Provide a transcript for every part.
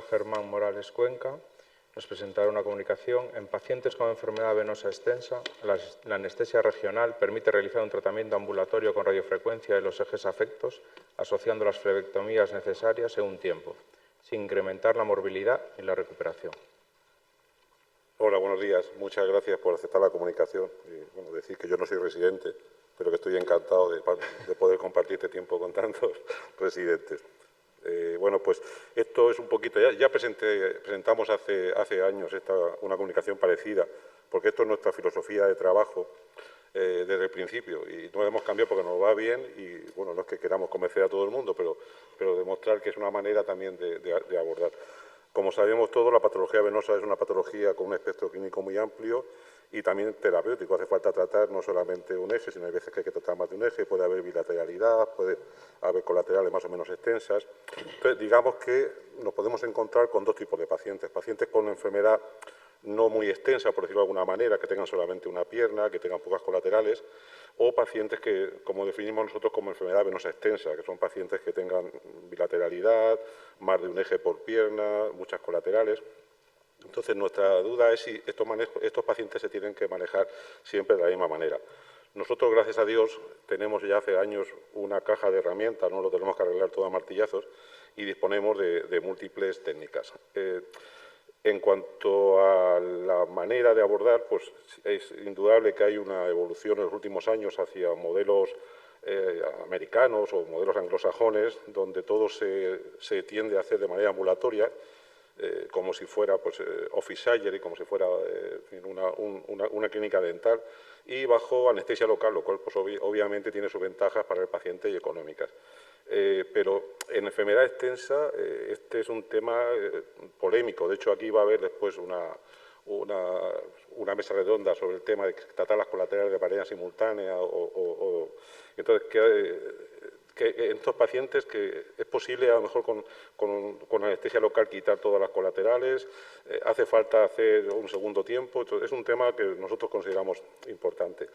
Germán Morales Cuenca nos presentará una comunicación. En pacientes con enfermedad venosa extensa, la anestesia regional permite realizar un tratamiento ambulatorio con radiofrecuencia de los ejes afectos, asociando las flebectomías necesarias en un tiempo, sin incrementar la morbilidad y la recuperación. Hola, buenos días. Muchas gracias por aceptar la comunicación. Y, bueno, decir que yo no soy residente, pero que estoy encantado de poder compartir este tiempo con tantos residentes. Bueno, pues esto es un poquito... Ya presentamos hace años una comunicación parecida, porque esto es nuestra filosofía de trabajo desde el principio y no hemos cambiado porque nos va bien y, bueno, no es que queramos convencer a todo el mundo, pero demostrar que es una manera también de abordar. Como sabemos todos, la patología venosa es una patología con un espectro clínico muy amplio y también terapéutico. Hace falta tratar no solamente un eje, sino hay veces que hay que tratar más de un eje, puede haber bilateralidad, puede haber colaterales más o menos extensas. Entonces, digamos que nos podemos encontrar con dos tipos de pacientes. Pacientes con enfermedad no muy extensa, por decirlo de alguna manera, que tengan solamente una pierna, que tengan pocas colaterales, o pacientes que, como definimos nosotros como enfermedad venosa extensa, que son pacientes que tengan bilateralidad, más de un eje por pierna, muchas colaterales. Entonces, nuestra duda es si estos pacientes se tienen que manejar siempre de la misma manera. Nosotros, gracias a Dios, tenemos ya hace años una caja de herramientas, no lo tenemos que arreglar todo a martillazos, y disponemos de múltiples técnicas. En cuanto a la manera de abordar, pues es indudable que hay una evolución en los últimos años hacia modelos americanos o modelos anglosajones, donde todo se tiende a hacer de manera ambulatoria, como si fuera pues, office surgery, como si fuera una clínica dental, y bajo anestesia local, lo cual pues, obviamente tiene sus ventajas para el paciente y económicas. Pero en enfermedad extensa este es un tema polémico. De hecho, aquí va a haber después una mesa redonda sobre el tema de tratar las colaterales de manera simultánea. Entonces, que en estos pacientes que es posible a lo mejor con anestesia local quitar todas las colaterales, hace falta hacer un segundo tiempo. Entonces, es un tema que nosotros consideramos importante.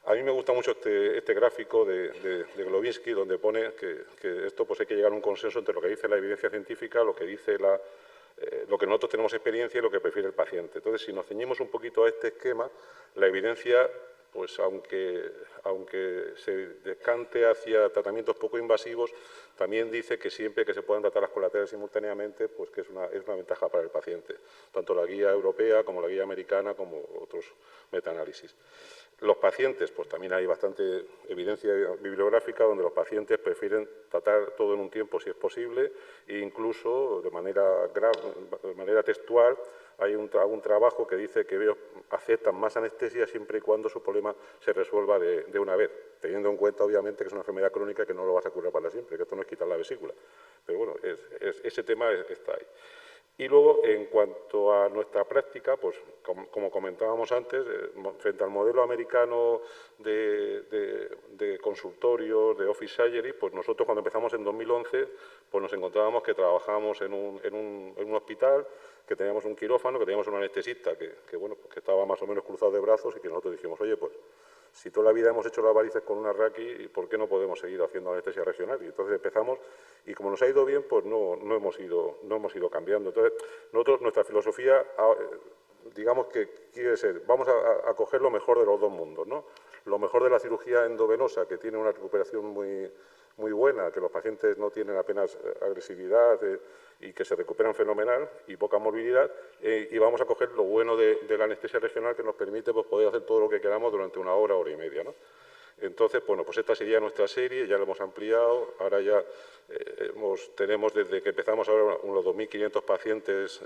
A mí me gusta mucho este gráfico de Glowinski, donde pone que esto pues hay que llegar a un consenso entre lo que dice la evidencia científica, lo que dice lo que nosotros tenemos experiencia y lo que prefiere el paciente. Entonces, si nos ceñimos un poquito a este esquema, la evidencia, pues aunque se descante hacia tratamientos poco invasivos, también dice que siempre que se puedan tratar las colaterales simultáneamente, pues que es una ventaja para el paciente, tanto la guía europea como la guía americana, como otros metaanálisis. Los pacientes, pues también hay bastante evidencia bibliográfica donde los pacientes prefieren tratar todo en un tiempo si es posible e incluso de manera textual hay un trabajo que dice que ellos aceptan más anestesia siempre y cuando su problema se resuelva de una vez, teniendo en cuenta obviamente que es una enfermedad crónica que no lo vas a curar para siempre, que esto no es quitar la vesícula. Pero bueno, ese tema está ahí. Y luego, en cuanto a nuestra práctica, pues como comentábamos antes, frente al modelo americano de consultorios, de office surgery, pues nosotros cuando empezamos en 2011, pues nos encontrábamos que trabajábamos en un hospital, que teníamos un quirófano, que teníamos un anestesista bueno, pues que estaba más o menos cruzado de brazos y que nosotros dijimos, oye, pues si toda la vida hemos hecho las varices con una raqui, ¿por qué no podemos seguir haciendo anestesia regional? Y entonces empezamos y como nos ha ido bien, pues no hemos ido cambiando. Entonces, nuestra filosofía, digamos que quiere ser, vamos a coger lo mejor de los dos mundos, ¿no? Lo mejor de la cirugía endovenosa, que tiene una recuperación muy buena, que los pacientes no tienen apenas agresividad y que se recuperan fenomenal y poca morbilidad, y vamos a coger lo bueno de la anestesia regional que nos permite pues, poder hacer todo lo que queramos durante una hora y media, ¿no? Entonces, bueno, pues esta sería nuestra serie, ya la hemos ampliado, ahora ya tenemos desde que empezamos ahora unos 2.500 pacientes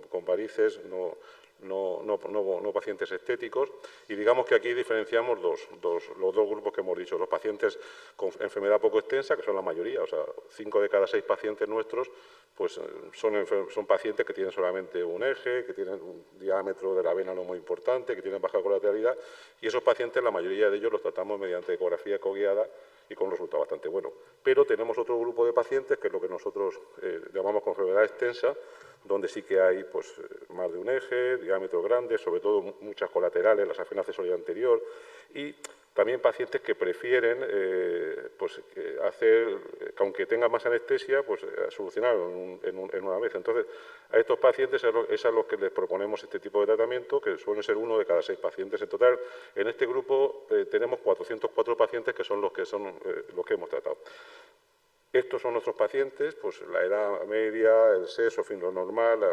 con varices, no pacientes estéticos, y digamos que aquí diferenciamos los dos grupos que hemos dicho, los pacientes con enfermedad poco extensa, que son la mayoría, o sea, 5 de cada 6 pacientes nuestros, pues son pacientes que tienen solamente un eje, que tienen un diámetro de la vena no muy importante, que tienen baja colateralidad, y esos pacientes, la mayoría de ellos los tratamos mediante ecografía ecoguiada y con un resultado bastante bueno. Pero tenemos otro grupo de pacientes, que es lo que nosotros llamamos con enfermedad extensa, donde sí que hay pues, más de un eje, diámetro grande, sobre todo muchas colaterales, la safena accesoria anterior, y también pacientes que prefieren pues, hacer, que aunque tengan más anestesia, pues solucionarlo en una vez. Entonces, a estos pacientes es a los que les proponemos este tipo de tratamiento, que suelen ser 1 de cada 6 pacientes. En total, en este grupo tenemos 404 pacientes que son los que hemos tratado. Estos son nuestros pacientes, pues la edad media, el sexo, en fin, lo normal,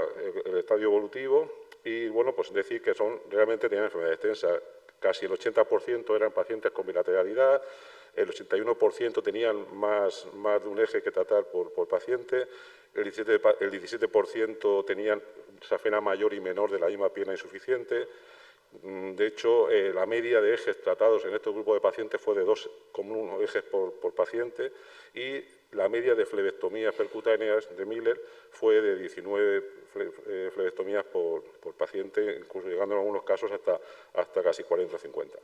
el estadio evolutivo, y bueno, pues decir que realmente tenían enfermedad extensa. Casi el 80% eran pacientes con bilateralidad, el 81% tenían más de un eje que tratar por paciente, el 17% tenían safena mayor y menor de la misma pierna insuficiente. De hecho, la media de ejes tratados en este grupo de pacientes fue de 2,1 ejes por paciente y la media de flebectomías percutáneas de Miller fue de 19 flebectomías por paciente, incluso llegando en algunos casos hasta casi 40 o 50.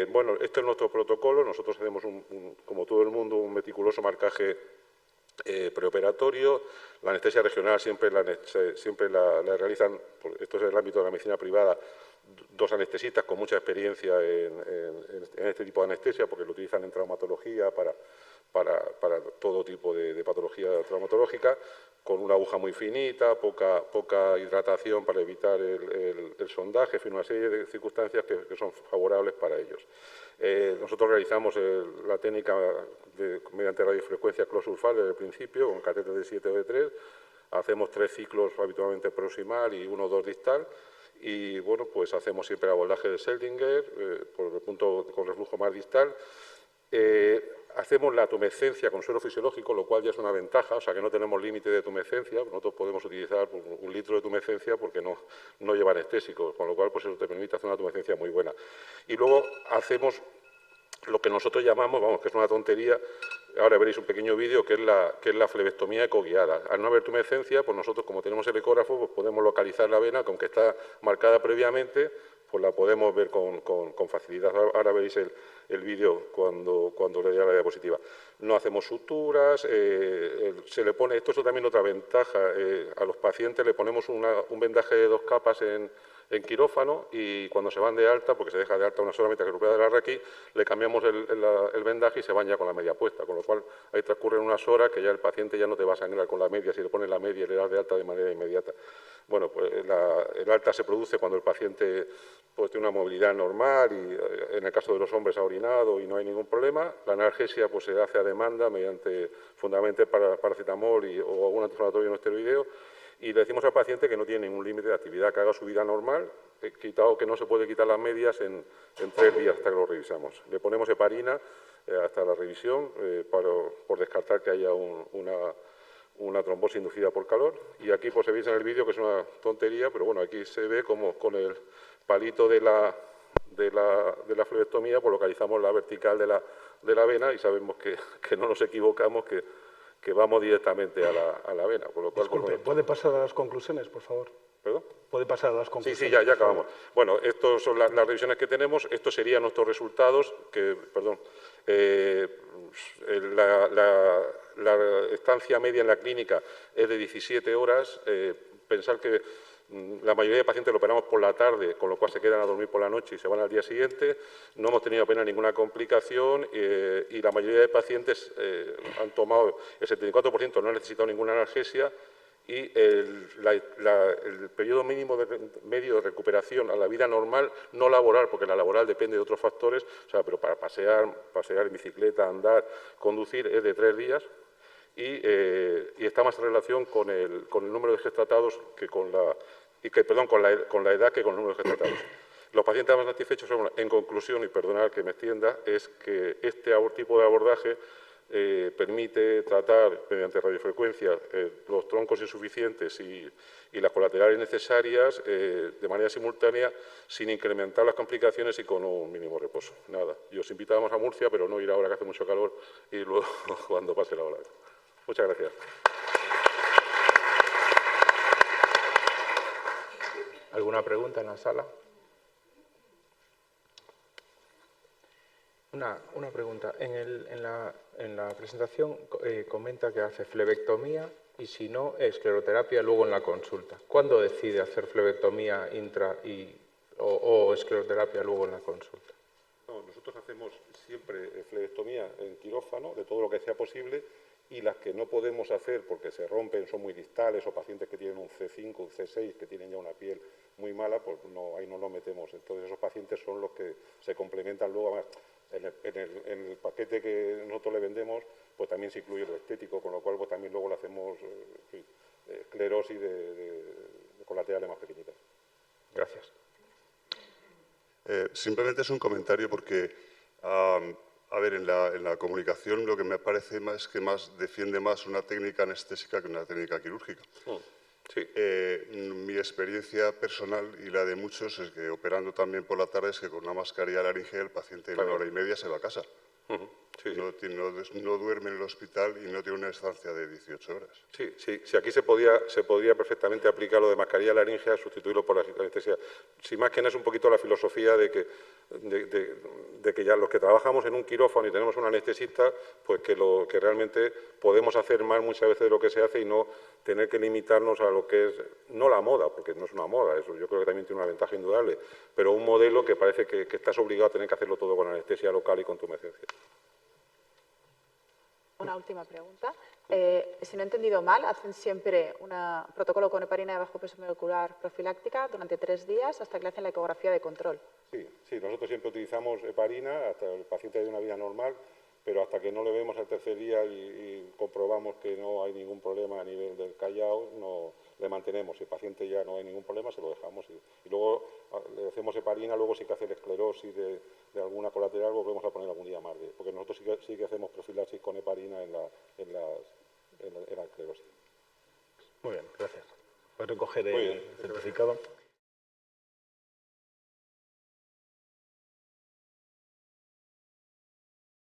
Bueno, este es nuestro protocolo. Nosotros hacemos, como todo el mundo, un meticuloso marcaje preoperatorio. La anestesia regional siempre la realizan, esto es en el ámbito de la medicina privada, 2 anestesistas con mucha experiencia en este tipo de anestesia, porque lo utilizan en traumatología para todo tipo de patología traumatológica, con una aguja muy finita, poca hidratación para evitar el sondaje, en fin, una serie de circunstancias que son favorables para ellos. Nosotros realizamos la técnica mediante radiofrecuencia closurfal desde el principio, con catéter de 7 o de 3, hacemos 3 ciclos habitualmente proximal y 1 o 2 distal, y bueno, pues hacemos siempre el abordaje de Seldinger por el punto con reflujo más distal. Hacemos la tumescencia con suelo fisiológico, lo cual ya es una ventaja, o sea que no tenemos límite de tumescencia. Nosotros podemos utilizar 1 litro de tumescencia porque no lleva anestésicos, con lo cual pues eso te permite hacer una tumescencia muy buena. Y luego hacemos lo que nosotros llamamos, vamos, que es una tontería, ahora veréis un pequeño vídeo, que es la flebectomía ecoguiada. Al no haber tumescencia, pues nosotros, como tenemos el ecógrafo, pues podemos localizar la vena, que aunque está marcada previamente, pues la podemos ver con facilidad. Ahora veréis el vídeo cuando le dé la diapositiva. No hacemos suturas, se le pone, esto es también otra ventaja, a los pacientes le ponemos un vendaje de 2 capas en quirófano, y cuando se van de alta, porque se deja de alta una sola mitad que recupera de la raquí, le cambiamos el vendaje y se van ya con la media puesta, con lo cual ahí transcurren unas horas que ya el paciente ya no te va a sangrar con la media si le pones la media y le das de alta de manera inmediata. Bueno, pues el alta se produce cuando el paciente pues, tiene una movilidad normal y en el caso de los hombres ha orinado y no hay ningún problema. La analgesia pues, se hace a demanda mediante fundamentalmente paracetamol o algún antiinflamatorio no esteroideo. Y le decimos al paciente que no tiene ningún límite de actividad, que haga su vida normal, quitado que no se puede quitar las medias en 3 días hasta que lo revisamos. Le ponemos heparina hasta la revisión por descartar que haya una trombosis inducida por calor. Y aquí pues, se veis en el vídeo que es una tontería, pero bueno, aquí se ve como con el palito de la flebectomía pues localizamos la vertical de la vena y sabemos que no nos equivocamos, que vamos directamente a la vena. Por lo cual, Disculpe, bueno, ¿puede pasar a las conclusiones, por favor? ¿perdón? ¿Puede pasar a las conclusiones? Sí, ya acabamos. Bueno, estas son las revisiones que tenemos. Estos serían nuestros resultados. La estancia media en la clínica es de 17 horas. Pensar que la mayoría de pacientes lo operamos por la tarde, con lo cual se quedan a dormir por la noche y se van al día siguiente. No hemos tenido apenas ninguna complicación y la mayoría de pacientes han tomado, el 74% no ha necesitado ninguna analgesia, y el periodo medio de recuperación a la vida normal, no laboral, porque la laboral depende de otros factores, o sea, pero para pasear en bicicleta, andar, conducir, es de 3 días. Y está más en relación con el número de ejes tratados que con la edad que con el número de ejes tratados. Los pacientes más satisfechos son, en conclusión, y perdonad que me extienda, es que este tipo de abordaje permite tratar mediante radiofrecuencia los troncos insuficientes y las colaterales necesarias de manera simultánea, sin incrementar las complicaciones y con un mínimo reposo. Nada, yo os invitábamos a Murcia, pero no ir ahora que hace mucho calor y luego cuando pase la hora. Muchas gracias. ¿Alguna pregunta en la sala? Una pregunta. En la presentación comenta que hace flebectomía y, si no, escleroterapia luego en la consulta. ¿Cuándo decide hacer flebectomía o escleroterapia luego en la consulta? No, hacemos siempre flerectomía en quirófano, de todo lo que sea posible, y las que no podemos hacer porque se rompen, son muy distales, o pacientes que tienen un C5, un C6, que tienen ya una piel muy mala, pues no, ahí no lo metemos. Entonces esos pacientes son los que se complementan luego. Además, en el paquete que nosotros le vendemos, pues también se incluye lo estético, con lo cual pues también luego le hacemos esclerosis de colaterales más pequeñitas. Gracias. Simplemente es un comentario porque, a ver, en la comunicación lo que me parece más es que defiende más una técnica anestésica que una técnica quirúrgica. Sí. Mi experiencia personal y la de muchos es que operando también por la tarde es que con una mascarilla laringea el paciente en una hora y media se va a casa. Sí, sí. No duerme en el hospital y no tiene una estancia de 18 horas. Sí, sí, sí, aquí se podría perfectamente aplicar lo de mascarilla laringea, sustituirlo por la anestesia. Si más que nada es un poquito la filosofía de que ya los que trabajamos en un quirófano y tenemos un anestesista, pues que realmente podemos hacer más muchas veces de lo que se hace y no tener que limitarnos a lo que es, no la moda, porque no es una moda, eso yo creo que también tiene una ventaja indudable, pero un modelo que parece que estás obligado a tener que hacerlo todo con anestesia local y con tumescencia. Una última pregunta. Si no he entendido mal, hacen siempre un protocolo con heparina de bajo peso molecular profiláctica durante 3 días hasta que le hacen la ecografía de control. Sí, sí, nosotros siempre utilizamos heparina hasta el paciente de una vida normal, pero hasta que no le vemos al tercer día y comprobamos que no hay ningún problema a nivel del Callao, no le mantenemos. Si el paciente ya no hay ningún problema, se lo dejamos. Y luego le hacemos heparina, luego sí que hace la esclerosis de alguna colateral, volvemos a poner algún día más. Porque nosotros sí que hacemos profilaxis con heparina en la esclerosis. Muy bien, gracias. ¿Puedes recoger Muy el bien. certificado?